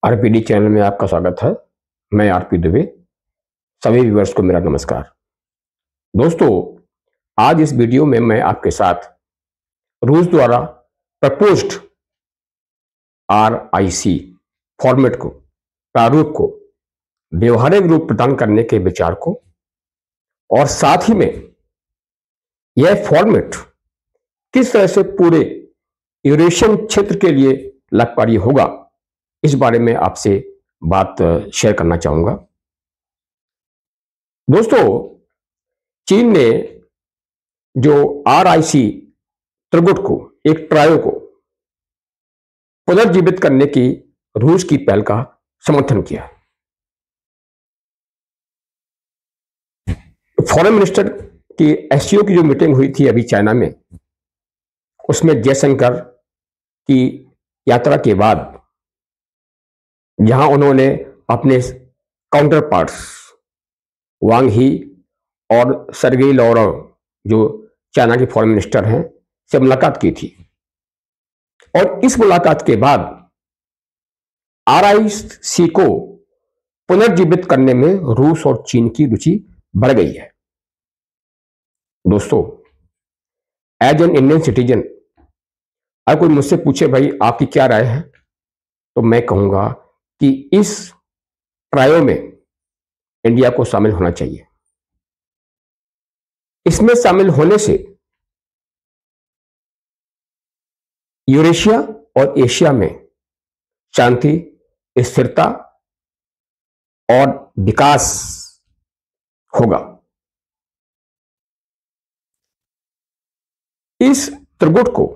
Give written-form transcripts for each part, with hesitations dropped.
RPD channel में आपका स्वागत है। मैं आरपी दुबे। सभी व्यूअर्स को मेरा नमस्कार। दोस्तों, आज इस वीडियो में मैं आपके साथ रूस द्वारा प्रपोज्ड RIC फॉर्मेट को, प्रारूप को व्यवहारिक रूप प्रदान करने के विचार को और साथ ही में यह फॉर्मेट किस तरह से पूरे यूरेशियन क्षेत्र के लिए लाभकारी होगा, इस बारे में आपसे बात शेयर करना चाहूंगा। दोस्तों, चीन ने जो RIC त्रिगुट को, एक ट्रायो को पुनर्जीवित करने की रूस की पहल का समर्थन किया। फॉरेन मिनिस्टर की SCO की जो मीटिंग हुई थी अभी चाइना में, उसमें जयशंकर की यात्रा के बाद जहां उन्होंने अपने काउंटर पार्ट्स वांग ही और सर्गेई लावरोव, जो चाइना के फॉरेन मिनिस्टर हैं, से मुलाकात की थी। और इस मुलाकात के बाद RIC को पुनर्जीवित करने में रूस और चीन की रुचि बढ़ गई है। दोस्तों, एज एन इंडियन सिटीजन अगर कोई मुझसे पूछे भाई आपकी क्या राय है, तो मैं कहूंगा कि इस ट्रायो में इंडिया को शामिल होना चाहिए। इसमें शामिल होने से यूरेशिया और एशिया में शांति, स्थिरता और विकास होगा। इस त्रिगुट को,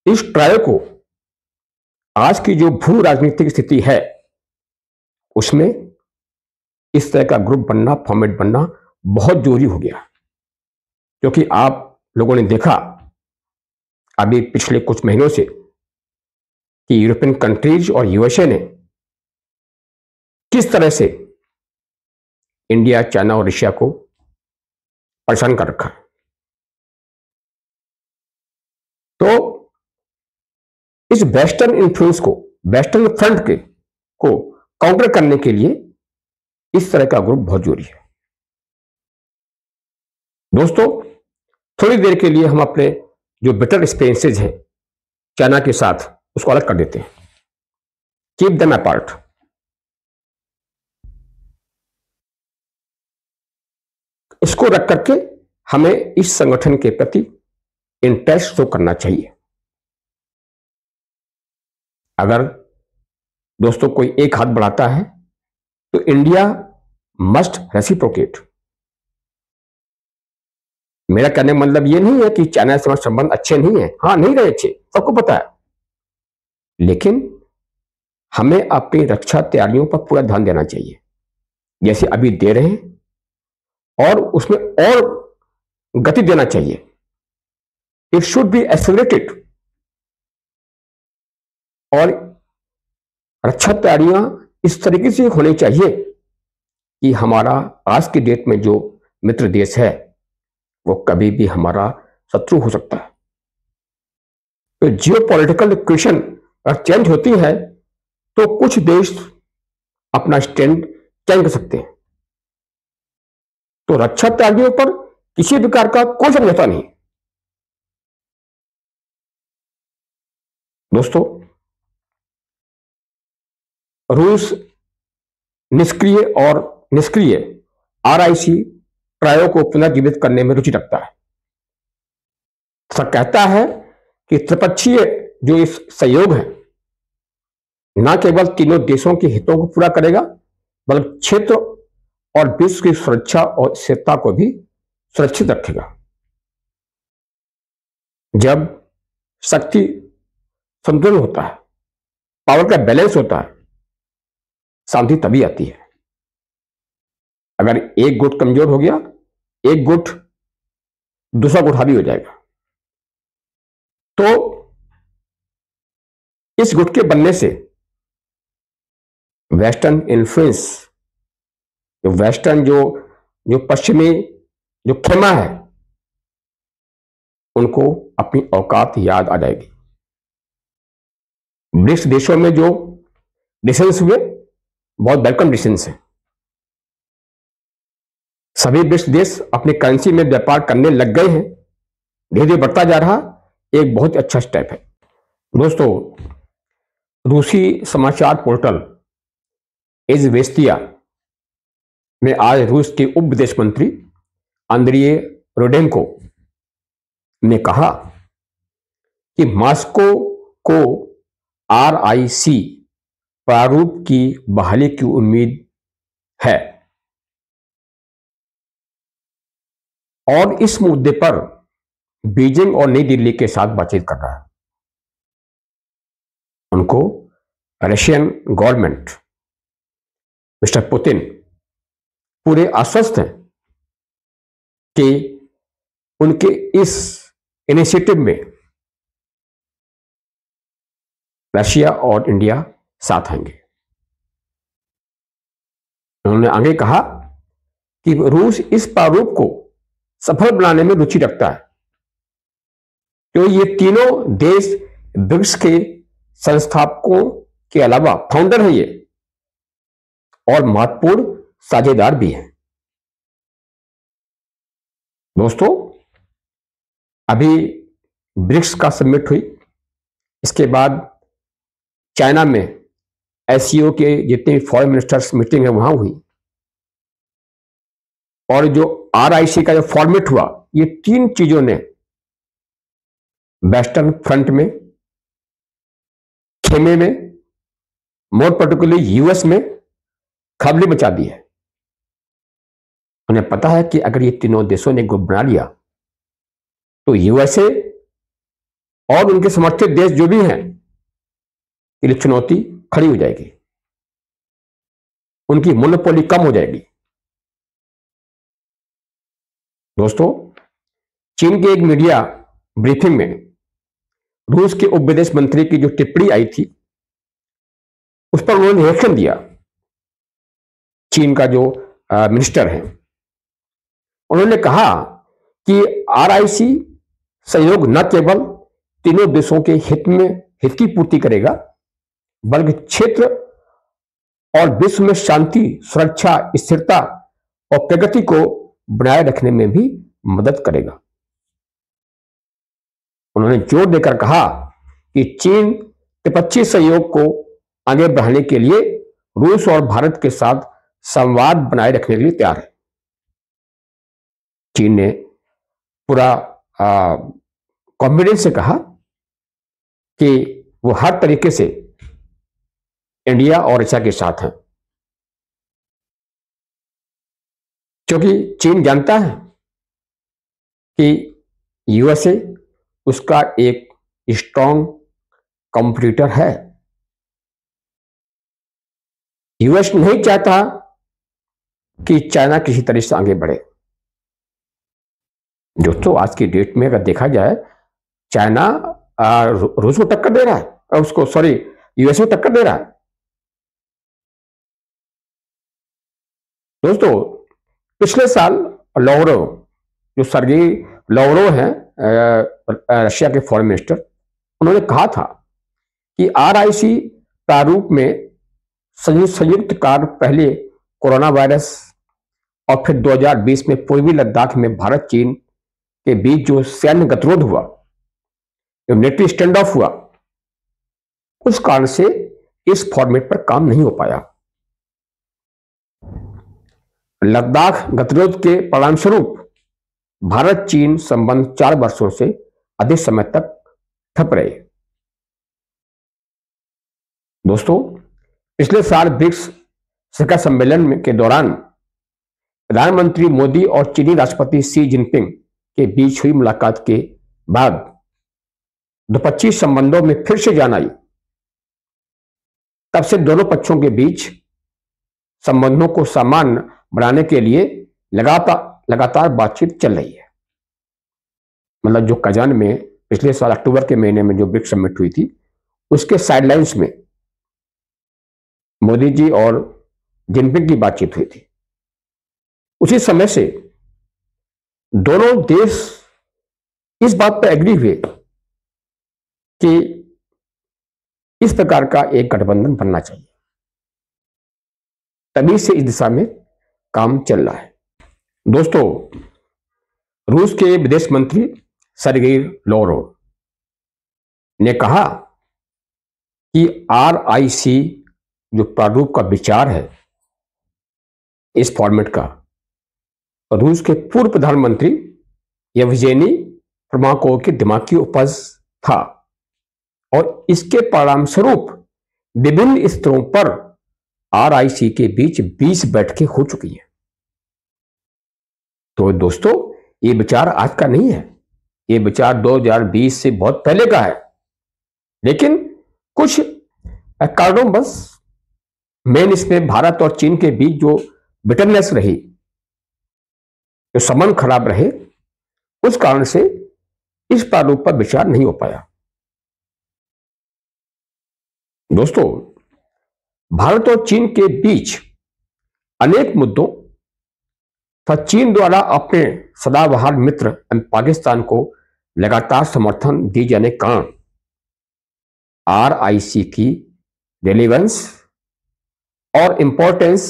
इस ट्रायो को आज की जो भू राजनीतिक स्थिति है उसमें इस तरह का ग्रुप बनना, फॉर्मेट बनना बहुत जरूरी हो गया। क्योंकि आप लोगों ने देखा अभी पिछले कुछ महीनों से कि यूरोपियन कंट्रीज और USA ने किस तरह से इंडिया, चाइना और रशिया को परेशान कर रखा है। तो इस वेस्टर्न इन्फ्लुएंस को, वेस्टर्न फ्रंट को काउंटर करने के लिए इस तरह का ग्रुप बहुत जरूरी है। दोस्तों, थोड़ी देर के लिए हम अपने जो बिटर एक्सपीरियंसेस हैं चाइना के साथ, उसको अलग कर देते हैं। Keep them apart. इसको रख करके हमें इस संगठन के प्रति इंटरेस्ट शो करना चाहिए। अगर दोस्तों कोई एक हाथ बढ़ाता है तो इंडिया मस्ट रेसिप्रोकेट। मेरा कहने का मतलब यह नहीं है कि चाइना से हमारे संबंध अच्छे नहीं है। हाँ, नहीं रहे अच्छे, सबको पता है, लेकिन हमें अपनी रक्षा तैयारियों पर पूरा ध्यान देना चाहिए, जैसे अभी दे रहे हैं, और उसमें और गति देना चाहिए। It should be accelerated. और रक्षा तैयारियां इस तरीके से होनी चाहिए कि हमारा आज की डेट में जो मित्र देश है वो कभी भी हमारा शत्रु हो सकता है। तो जियोपॉलिटिकल इक्वेशन अगर चेंज होती है तो कुछ देश अपना स्टैंड चेंज कर सकते हैं। तो रक्षा तैयारियों पर किसी प्रकार का कोई समझौता नहीं। दोस्तों, रूस निष्क्रिय RIC ट्रायो को पुनर्जीवित करने में रुचि रखता है। ऐसा कहता है कि त्रिपक्षीय जो इस सहयोग है न केवल तीनों देशों के हितों को पूरा करेगा, बल्कि क्षेत्र और विश्व की सुरक्षा और स्थिरता को भी सुरक्षित रखेगा। जब शक्ति संतुलन होता है, पावर का बैलेंस होता है, शांति तभी आती है। अगर एक गुट कमजोर हो गया, एक गुट, दूसरा गुट हावी हो जाएगा। तो इस गुट के बनने से वेस्टर्न इन्फ्लुएंस, वेस्टर्न जो पश्चिमी जो खेमा है, उनको अपनी औकात याद आ जाएगी। ब्रिक्स देशों में जो डिसीजंस हुए, बहुत वेलकम डिसीजंस हैं। सभी ब्रिक्स देश अपनी करेंसी में व्यापार करने लग गए हैं, धीरे धीरे बढ़ता जा रहा, एक बहुत अच्छा स्टेप है। दोस्तों, रूसी समाचार पोर्टल इज़वेस्तिया में आज रूस के उप विदेश मंत्री अंद्रिय रोडेंको ने कहा कि मॉस्को को RIC प्रारूप की बहाली की उम्मीद है और इस मुद्दे पर बीजिंग और नई दिल्ली के साथ बातचीत कर रहा है। उनको रशियन गवर्नमेंट, मिस्टर पुतिन पूरे आश्वस्त हैं कि उनके इस इनिशिएटिव में रशिया और इंडिया साथ आएंगे। उन्होंने आगे कहा कि रूस इस प्रारूप को सफल बनाने में रुचि रखता है, तो ये तीनों देश ब्रिक्स के संस्थापकों के अलावा फाउंडर है ये और महत्वपूर्ण साझेदार भी हैं। दोस्तों, अभी ब्रिक्स का समिट हुई, इसके बाद चाइना में SCO के जितने फॉरेन मिनिस्टर्स मीटिंग है वहां हुई और जो RIC का जो फॉर्मेट हुआ, ये तीन चीजों ने वेस्टर्न फ्रंट में, खेमे में, मोर पर्टिकुलरली US में खलबली मचा दी है। उन्हें पता है कि अगर ये तीनों देशों ने ग्रुप बना लिया तो USA और उनके समर्थित देश जो भी हैं के लिए चुनौती खड़ी हो जाएगी, उनकी मोनोपोली कम हो जाएगी। दोस्तों, चीन के एक मीडिया ब्रीफिंग में रूस के उप विदेश मंत्री की जो टिप्पणी आई थी उस पर उन्होंने रिएक्शन दिया। चीन का जो मिनिस्टर है, उन्होंने कहा कि RIC सहयोग न केवल तीनों देशों के हित की पूर्ति करेगा, बल्कि क्षेत्र और विश्व में शांति, सुरक्षा, स्थिरता और प्रगति को बनाए रखने में भी मदद करेगा। उन्होंने जोर देकर कहा कि चीन त्रिपक्षीय सहयोग को आगे बढ़ाने के लिए रूस और भारत के साथ संवाद बनाए रखने के लिए तैयार है। चीन ने पूरा कॉन्फिडेंस से कहा कि वो हर तरीके से इंडिया और रशिया के साथ हैं, क्योंकि चीन जानता है कि USA उसका एक स्ट्रॉन्ग कॉम्पिटिटर है। US नहीं चाहता कि चाइना किसी तरह से आगे बढ़े। दोस्तों, आज की डेट में अगर देखा जाए, चाइना रूस को टक्कर दे रहा है, उसको US को टक्कर दे रहा है। दोस्तों, पिछले साल लावरोव, जो सर्गेई लावरोव हैं रशिया के फॉरेन मिनिस्टर, उन्होंने कहा था कि RIC प्रारूप में संयुक्त कार्य पहले कोरोना वायरस और फिर 2020 में पूर्वी लद्दाख में भारत चीन के बीच जो सैन्य गतिरोध हुआ, जो मिलिट्री स्टैंड ऑफ हुआ, उस कारण से इस फॉर्मेट पर काम नहीं हो पाया। लद्दाख गतिरोध के परिणाम स्वरूप भारत चीन संबंध 4 वर्षों से अधिक समय तक ठप रहे। दोस्तों, पिछले साल ब्रिक्स शिखर सम्मेलन के दौरान प्रधानमंत्री मोदी और चीनी राष्ट्रपति शी जिनपिंग के बीच हुई मुलाकात के बाद द्विपक्षीय संबंधों में फिर से जान आई। तब से दोनों पक्षों के बीच संबंधों को सामान्य बनाने के लिए लगातार बातचीत चल रही है। मतलब जो कजान में पिछले साल अक्टूबर के महीने में जो ब्रिक्स समिट हुई थी, उसके साइडलाइंस में मोदी जी और जिनपिंग की बातचीत हुई थी। उसी समय से दोनों देश इस बात पर एग्री हुए कि इस प्रकार का एक गठबंधन बनना चाहिए। तभी से इस दिशा में काम चल रहा है। दोस्तों, रूस के विदेश मंत्री सर्गेई लाव्रोव ने कहा कि RIC जो प्रारूप का विचार है इस फॉर्मेट का, रूस के पूर्व प्रधानमंत्री येवजेनी प्रिमाकोव के दिमाग की उपज था और इसके परिणाम स्वरूप विभिन्न स्तरों पर RIC के बीच 20 बैठकें हो चुकी हैं। तो दोस्तों, ये विचार आज का नहीं है, ये विचार 2020 से बहुत पहले का है, लेकिन कुछ कारणों बस मेन इसमें भारत और चीन के बीच जो बिटरनेस रही, जो संबंध खराब रहे, उस कारण से इस प्रारूप पर विचार नहीं हो पाया। दोस्तों, भारत और चीन के बीच अनेक मुद्दों तथा चीन द्वारा अपने सदाबहार मित्र पाकिस्तान को लगातार समर्थन दिए जाने के कारण RIC की रेलेवेंस और इंपॉर्टेंस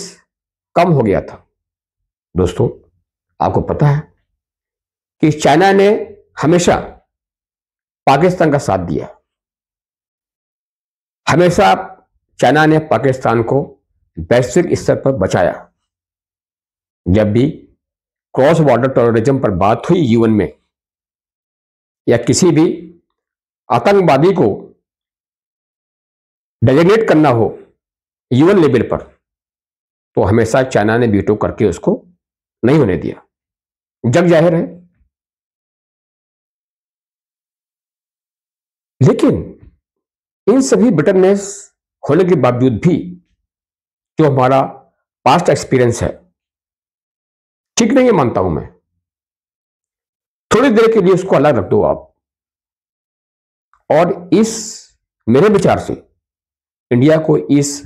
कम हो गया था। दोस्तों, आपको पता है कि चाइना ने हमेशा पाकिस्तान का साथ दिया, हमेशा चाइना ने पाकिस्तान को वैश्विक स्तर पर बचाया। जब भी क्रॉस बॉर्डर टेररिज्म पर बात हुई UN में, या किसी भी आतंकवादी को डेजिग्नेट करना हो UN लेवल पर, तो हमेशा चाइना ने वीटो करके उसको नहीं होने दिया। जग जाहिर है। लेकिन इन सभी बिटरनेस होने के बावजूद भी जो हमारा पास्ट एक्सपीरियंस है ठीक नहीं है, मानता हूं मैं। थोड़ी देर के लिए उसको अलग रख दो आप, और इस मेरे विचार से इंडिया को इस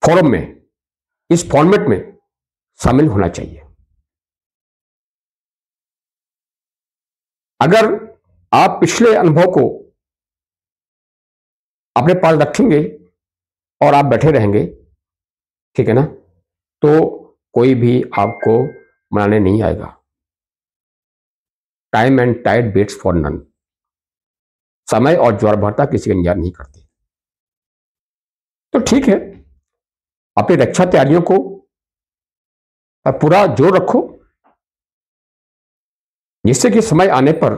फोरम में, इस फॉर्मेट में शामिल होना चाहिए। अगर आप पिछले अनुभव को अपने पास रखेंगे और आप बैठे रहेंगे, ठीक है ना, तो कोई भी आपको मनाने नहीं आएगा। Time and tide waits for none. समय और ज्वार भाटा किसी का इंतजार नहीं करते। तो ठीक है, अपनी रक्षा तैयारियों को पूरा जोर रखो, जिससे कि समय आने पर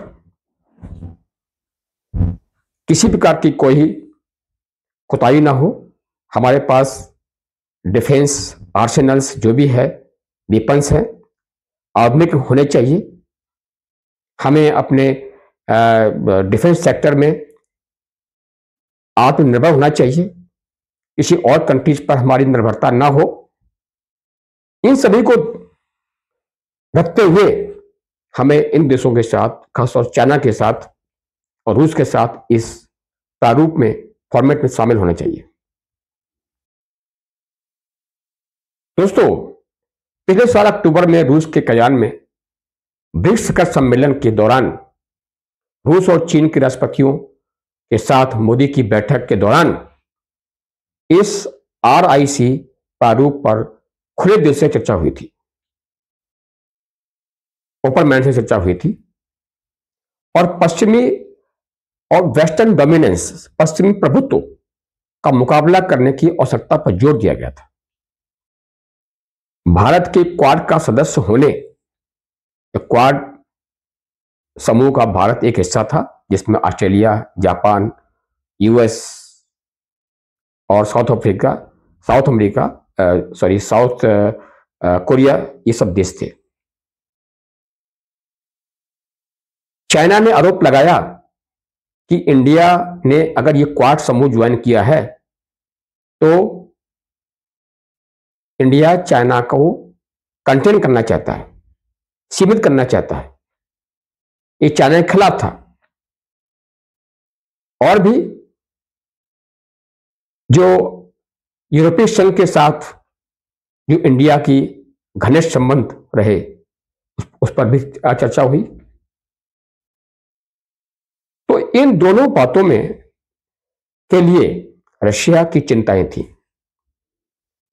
किसी प्रकार की कोई कोताही ना हो। हमारे पास डिफेंस आर्सेनल्स जो भी है, वेपन्स हैं, आधुनिक होने चाहिए। हमें अपने डिफेंस सेक्टर में आत्मनिर्भर होना चाहिए, किसी और कंट्रीज पर हमारी निर्भरता ना हो। इन सभी को रखते हुए हमें इन देशों के साथ, खासतौर चाइना के साथ और रूस के साथ, इस प्रारूप में, फॉर्मेट में शामिल होना चाहिए। दोस्तों, पिछले साल अक्टूबर में रूस के कयान में ब्रिक्स शिखर सम्मेलन के दौरान रूस और चीन के राष्ट्रपतियों के साथ मोदी की बैठक के दौरान इस RIC प्रारूप पर खुले दिल से चर्चा हुई थी, ओपन माइंड से चर्चा हुई थी, और पश्चिमी और वेस्टर्न डोमिनेंस, पश्चिमी प्रभुत्व का मुकाबला करने की आवश्यकता पर जोर दिया गया था। भारत के क्वाड का सदस्य होने, क्वाड समूह का भारत एक हिस्सा था, जिसमें ऑस्ट्रेलिया, जापान, US और साउथ कोरिया, ये सब देश थे। चाइना ने आरोप लगाया कि इंडिया ने अगर ये क्वाड समूह ज्वाइन किया है तो इंडिया चाइना को कंटेन करना चाहता है, सीमित करना चाहता है। ये चाइना के खिलाफ था। और भी जो यूरोपीय संघ के साथ जो इंडिया की घनिष्ठ संबंध रहे, उस पर भी चर्चा हुई। तो इन दोनों बातों में के लिए रशिया की चिंताएं थी।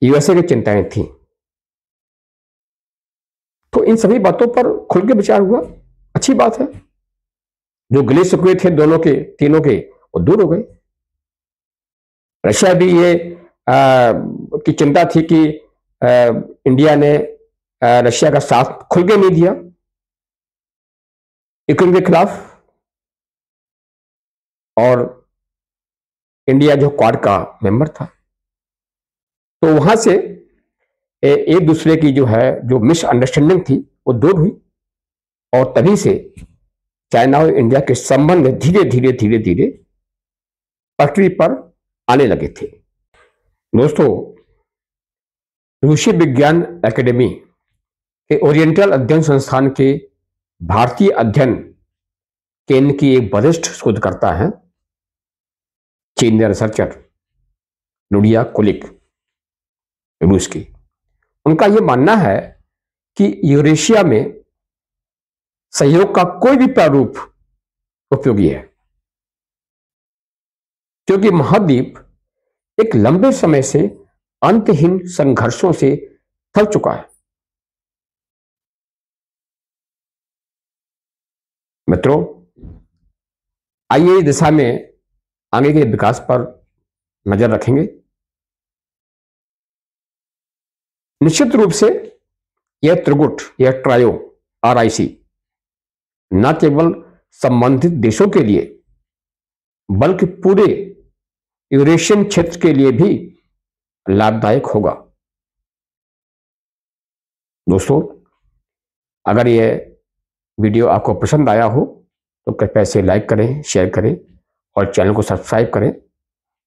यूएसए की चिंताएं थी। तो इन सभी बातों पर खुल के विचार हुआ, अच्छी बात है। जो गिले शिकवे थे दोनों के, तीनों के, वो दूर हो गए। रशिया भी ये की चिंता थी कि इंडिया ने रशिया का साथ खुल के नहीं दिया यूक्रेन के खिलाफ, और इंडिया जो क्वाड का मेंबर था, तो वहां से एक दूसरे की जो मिसअंडरस्टैंडिंग थी वो दूर हुई, और तभी से चाइना और इंडिया के संबंध धीरे धीरे धीरे धीरे पटरी पर आने लगे थे। दोस्तों, रूसी विज्ञान एकेडमी के ओरिएंटल अध्ययन संस्थान के भारतीय अध्ययन केंद्र की एक वरिष्ठ शोधकर्ता हैं, चीनी रिसर्चर लुडिया कुलिक, रूस की। उनका यह मानना है कि यूरेशिया में सहयोग का कोई भी प्रारूप उपयोगी है, क्योंकि महाद्वीप एक लंबे समय से अंतहीन संघर्षों से थक चुका है। मित्रों, आइए इस दिशा में आगे के विकास पर नजर रखेंगे। निश्चित रूप से यह त्रिगुट, यह ट्रायो RIC न केवल संबंधित देशों के लिए बल्कि पूरे यूरेशियन क्षेत्र के लिए भी लाभदायक होगा। दोस्तों, अगर यह वीडियो आपको पसंद आया हो तो कृपया इसे लाइक करें, शेयर करें और चैनल को सब्सक्राइब करें।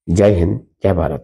जय हिंद, जय भारत।